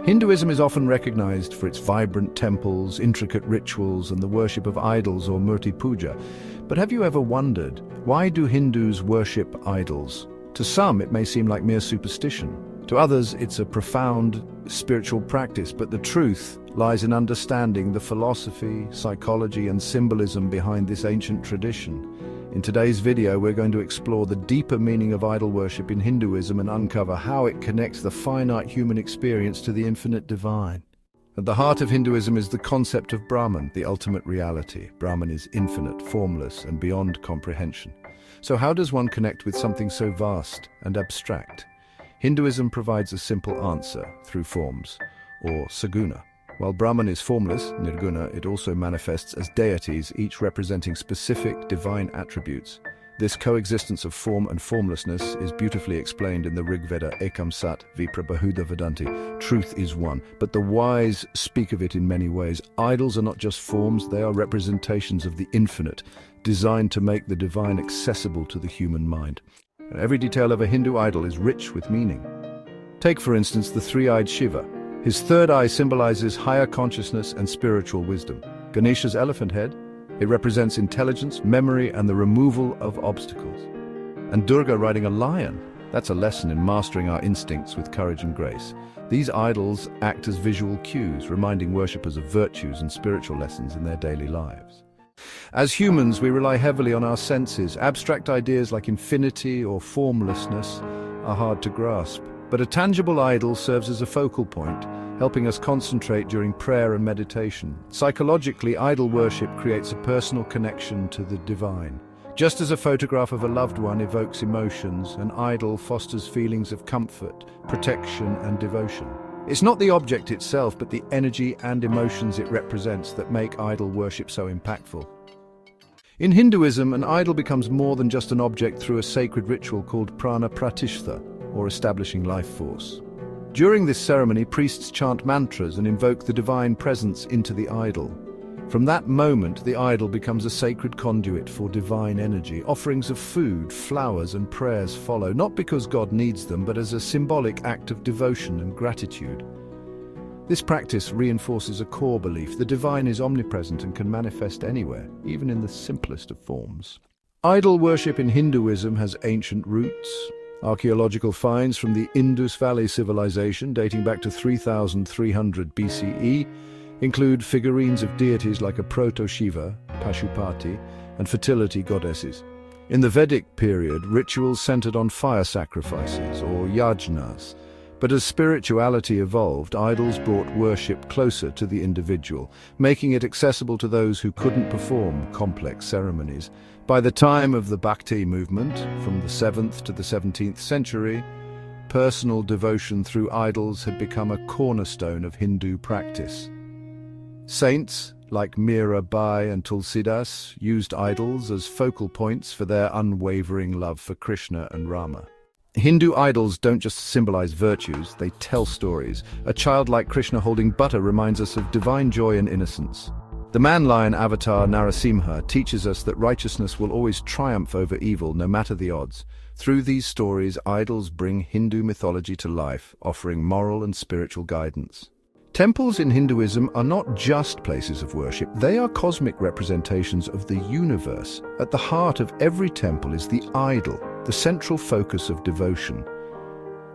Hinduism is often recognized for its vibrant temples, intricate rituals, and the worship of idols or Murti Puja. But have you ever wondered, why do Hindus worship idols? To some, it may seem like mere superstition. To others, it's a profound spiritual practice, but the truth lies in understanding the philosophy, psychology, and symbolism behind this ancient tradition. In today's video, we're going to explore the deeper meaning of idol worship in Hinduism and uncover how it connects the finite human experience to the infinite divine. At the heart of Hinduism is the concept of Brahman, the ultimate reality. Brahman is infinite, formless, and beyond comprehension. So how does one connect with something so vast and abstract? Hinduism provides a simple answer through forms, or saguna. While Brahman is formless, nirguna, it also manifests as deities, each representing specific divine attributes. This coexistence of form and formlessness is beautifully explained in the Rig Veda, Ekam Sat Vipra Bahuda Vedanti. Truth is one, but the wise speak of it in many ways. Idols are not just forms, they are representations of the infinite, designed to make the divine accessible to the human mind. Every detail of a Hindu idol is rich with meaning. Take, for instance, the three-eyed Shiva. His third eye symbolizes higher consciousness and spiritual wisdom. Ganesha's elephant head, it represents intelligence, memory, and the removal of obstacles. And Durga riding a lion, that's a lesson in mastering our instincts with courage and grace. These idols act as visual cues, reminding worshippers of virtues and spiritual lessons in their daily lives. As humans, we rely heavily on our senses. Abstract ideas like infinity or formlessness are hard to grasp. But a tangible idol serves as a focal point, helping us concentrate during prayer and meditation. Psychologically, idol worship creates a personal connection to the divine. Just as a photograph of a loved one evokes emotions, an idol fosters feelings of comfort, protection, and devotion. It's not the object itself, but the energy and emotions it represents that make idol worship so impactful. In Hinduism, an idol becomes more than just an object through a sacred ritual called prana pratishtha, or establishing life force. During this ceremony, priests chant mantras and invoke the divine presence into the idol. From that moment, the idol becomes a sacred conduit for divine energy. Offerings of food, flowers, and prayers follow, not because God needs them, but as a symbolic act of devotion and gratitude. This practice reinforces a core belief: the divine is omnipresent and can manifest anywhere, even in the simplest of forms. Idol worship in Hinduism has ancient roots. Archaeological finds from the Indus Valley civilization, dating back to 3300 BCE, include figurines of deities like a proto-Shiva, Pashupati, and fertility goddesses. In the Vedic period, rituals centered on fire sacrifices, or yajnas. But as spirituality evolved, idols brought worship closer to the individual, making it accessible to those who couldn't perform complex ceremonies. By the time of the Bhakti movement, from the 7th to the 17th century, personal devotion through idols had become a cornerstone of Hindu practice. Saints like Mirabai and Tulsidas used idols as focal points for their unwavering love for Krishna and Rama. Hindu idols don't just symbolize virtues, they tell stories. A child like Krishna holding butter reminds us of divine joy and innocence. The man-lion avatar Narasimha teaches us that righteousness will always triumph over evil, no matter the odds. Through these stories, idols bring Hindu mythology to life, offering moral and spiritual guidance. Temples in Hinduism are not just places of worship, they are cosmic representations of the universe. At the heart of every temple is the idol, the central focus of devotion.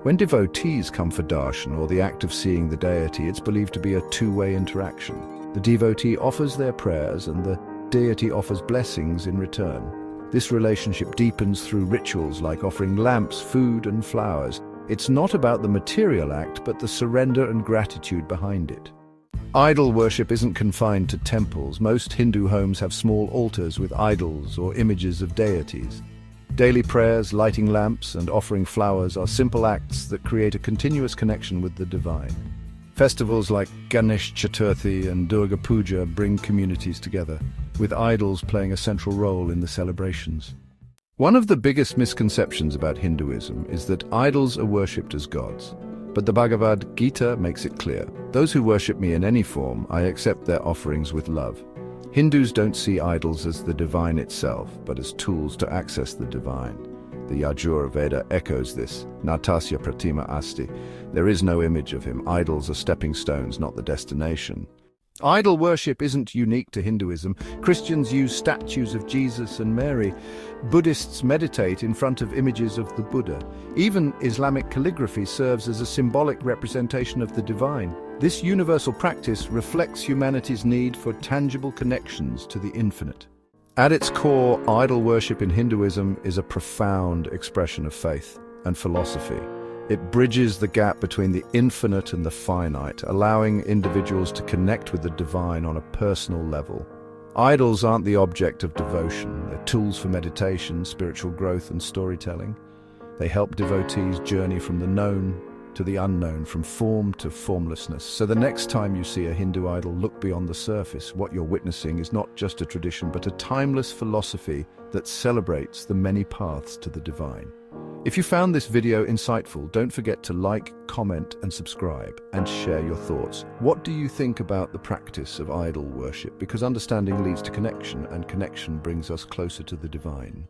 When devotees come for darshan, or the act of seeing the deity, it's believed to be a two-way interaction. The devotee offers their prayers and the deity offers blessings in return. This relationship deepens through rituals like offering lamps, food, and flowers. It's not about the material act, but the surrender and gratitude behind it. Idol worship isn't confined to temples. Most Hindu homes have small altars with idols or images of deities. Daily prayers, lighting lamps, and offering flowers are simple acts that create a continuous connection with the divine. Festivals like Ganesh Chaturthi and Durga Puja bring communities together, with idols playing a central role in the celebrations. One of the biggest misconceptions about Hinduism is that idols are worshipped as gods. But the Bhagavad Gita makes it clear: those who worship me in any form, I accept their offerings with love. Hindus don't see idols as the divine itself, but as tools to access the divine. The Yajur Veda echoes this. Natasya pratima asti. There is no image of him. Idols are stepping stones, not the destination. Idol worship isn't unique to Hinduism. Christians use statues of Jesus and Mary. Buddhists meditate in front of images of the Buddha. Even Islamic calligraphy serves as a symbolic representation of the divine. This universal practice reflects humanity's need for tangible connections to the infinite. At its core, idol worship in Hinduism is a profound expression of faith and philosophy. It bridges the gap between the infinite and the finite, allowing individuals to connect with the divine on a personal level. Idols aren't the object of devotion. They're tools for meditation, spiritual growth, and storytelling. They help devotees journey from the known to the unknown, from form to formlessness. So the next time you see a Hindu idol, look beyond the surface. What you're witnessing is not just a tradition, but a timeless philosophy that celebrates the many paths to the divine. If you found this video insightful, don't forget to like, comment, and subscribe, and share your thoughts. What do you think about the practice of idol worship? Because understanding leads to connection, and connection brings us closer to the divine.